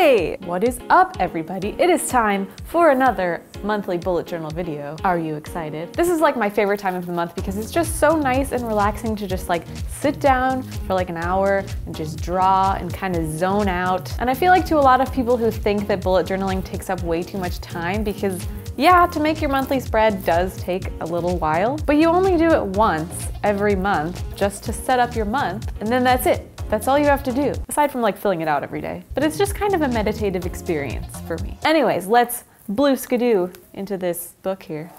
Hey! What is up, everybody? It is time for another monthly bullet journal video. Are you excited? This is like my favorite time of the month because it's just so nice and relaxing to just like sit down for like an hour and just draw and kind of zone out. And I feel like to a lot of people who think that bullet journaling takes up way too much time, because yeah, to make your monthly spread does take a little while, but you only do it once every month just to set up your month, and then that's it. That's all you have to do, aside from like filling it out every day. But it's just kind of a meditative experience for me. Anyways, let's blue skidoo into this book here.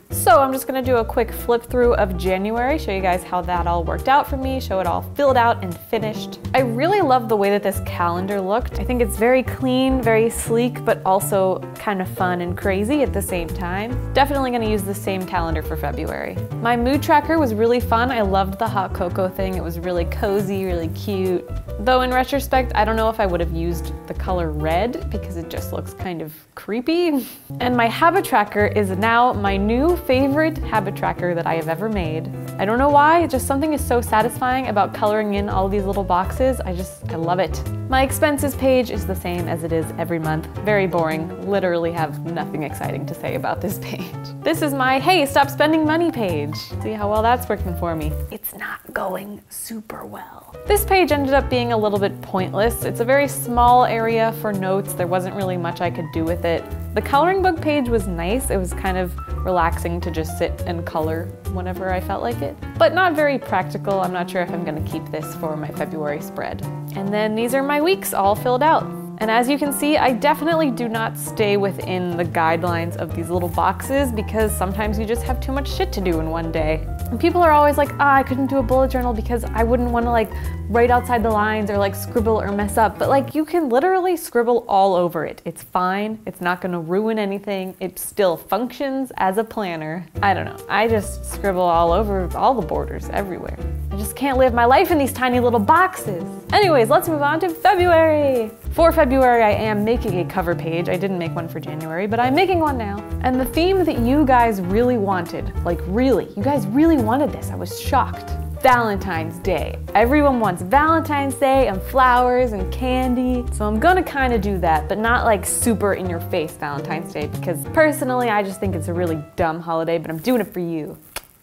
So I'm just gonna do a quick flip through of January, show you guys how that all worked out for me, show it all filled out and finished. I really love the way that this calendar looked. I think it's very clean, very sleek, but also kind of fun and crazy at the same time. Definitely gonna use the same calendar for February. My mood tracker was really fun. I loved the hot cocoa thing. It was really cozy, really cute. Though in retrospect, I don't know if I would have used the color red because it just looks kind of creepy. And my habit tracker is now my new favorite habit tracker that I have ever made. I don't know why, just something is so satisfying about coloring in all these little boxes. I love it. My expenses page is the same as it is every month. Very boring, literally have nothing exciting to say about this page. This is my hey, stop spending money page. See how well that's working for me. It's not going super well. This page ended up being a little bit pointless. It's a very small area for notes. There wasn't really much I could do with it. The coloring book page was nice. It was kind of relaxing to just sit and color whenever I felt like it, but not very practical. I'm not sure if I'm gonna keep this for my February spread. And then these are my weeks all filled out. And as you can see, I definitely do not stay within the guidelines of these little boxes because sometimes you just have too much shit to do in one day. And people are always like, I couldn't do a bullet journal because I wouldn't want to like write outside the lines or like scribble or mess up. But like you can literally scribble all over it. It's fine. It's not going to ruin anything. It still functions as a planner. I don't know. I just scribble all over all the borders everywhere. I just can't live my life in these tiny little boxes. Anyways, let's move on to February. For February, I am making a cover page. I didn't make one for January, but I'm making one now. And the theme that you guys really wanted, like really, you guys really wanted this. I was shocked. Valentine's Day. Everyone wants Valentine's Day and flowers and candy. So I'm gonna kind of do that, but not like super in your face Valentine's Day, because personally, I just think it's a really dumb holiday, but I'm doing it for you.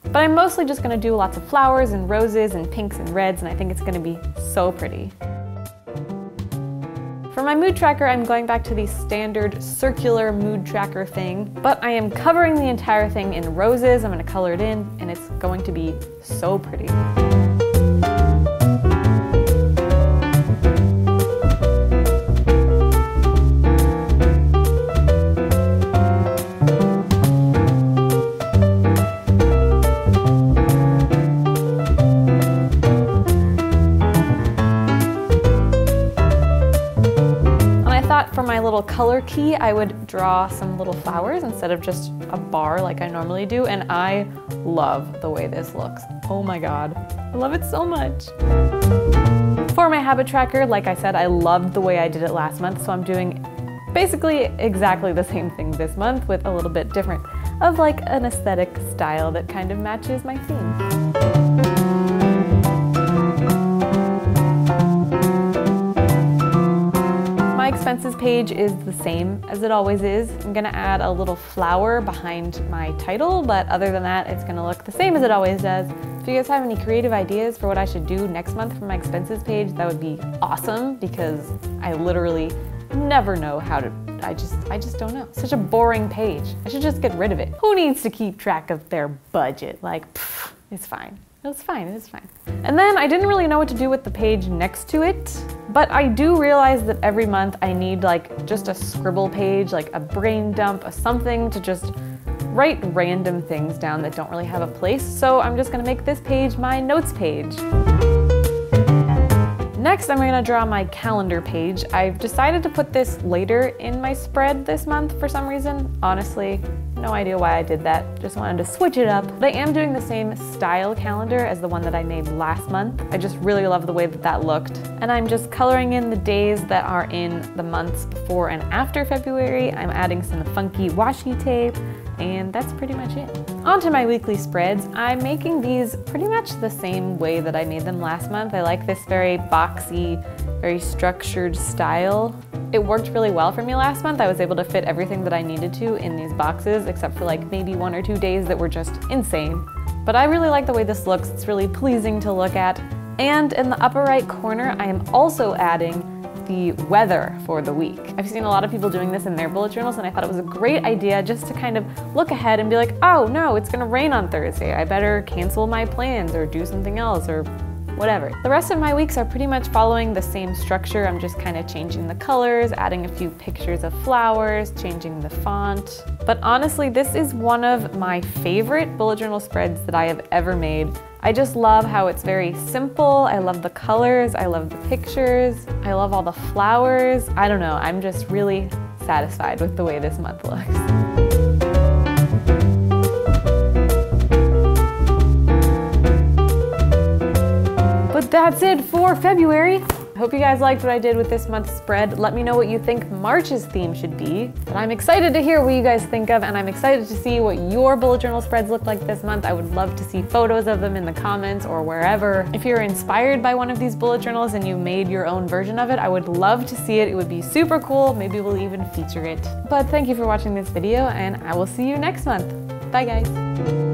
But I'm mostly just gonna do lots of flowers and roses and pinks and reds, and I think it's gonna be so pretty. For my mood tracker, I'm going back to the standard circular mood tracker thing, but I am covering the entire thing in roses. I'm gonna color it in, and it's going to be so pretty. For my little color key, I would draw some little flowers instead of just a bar like I normally do, and I love the way this looks. Oh my god, I love it so much. For my habit tracker, like I said, I loved the way I did it last month, so I'm doing basically exactly the same thing this month with a little bit different of like an aesthetic style that kind of matches my theme. My expenses page is the same as it always is. I'm gonna add a little flower behind my title, but other than that, it's gonna look the same as it always does. If you guys have any creative ideas for what I should do next month for my expenses page, that would be awesome, because I literally never know how to, I just don't know. Such a boring page. I should just get rid of it. Who needs to keep track of their budget? Like, pff, it's fine. It's fine, it's fine. And then I didn't really know what to do with the page next to it, but I do realize that every month I need like just a scribble page, like a brain dump, a something to just write random things down that don't really have a place. So I'm just gonna make this page my notes page. Next, I'm gonna draw my calendar page. I've decided to put this later in my spread this month for some reason. Honestly, no idea why I did that. Just wanted to switch it up. But I am doing the same style calendar as the one that I made last month. I just really love the way that that looked. And I'm just coloring in the days that are in the months before and after February. I'm adding some funky washi tape, And that's pretty much it. On to my weekly spreads. I'm making these pretty much the same way that I made them last month. I like this very boxy, very structured style. It worked really well for me last month. I was able to fit everything that I needed to in these boxes, except for like maybe 1 or 2 days that were just insane. But I really like the way this looks. It's really pleasing to look at. And in the upper right corner, I am also adding the weather for the week. I've seen a lot of people doing this in their bullet journals, and I thought it was a great idea just to kind of look ahead and be like, oh no, it's gonna rain on Thursday. I better cancel my plans or do something else or whatever. The rest of my weeks are pretty much following the same structure. I'm just kind of changing the colors, adding a few pictures of flowers, changing the font. But honestly, this is one of my favorite bullet journal spreads that I have ever made. I just love how it's very simple. I love the colors, I love the pictures, I love all the flowers. I don't know, I'm just really satisfied with the way this month looks. But that's it for February. I hope you guys liked what I did with this month's spread. Let me know what you think March's theme should be. But I'm excited to hear what you guys think of, and I'm excited to see what your bullet journal spreads look like this month. I would love to see photos of them in the comments or wherever. If you're inspired by one of these bullet journals and you made your own version of it, I would love to see it. It would be super cool. Maybe we'll even feature it. But thank you for watching this video, and I will see you next month. Bye guys.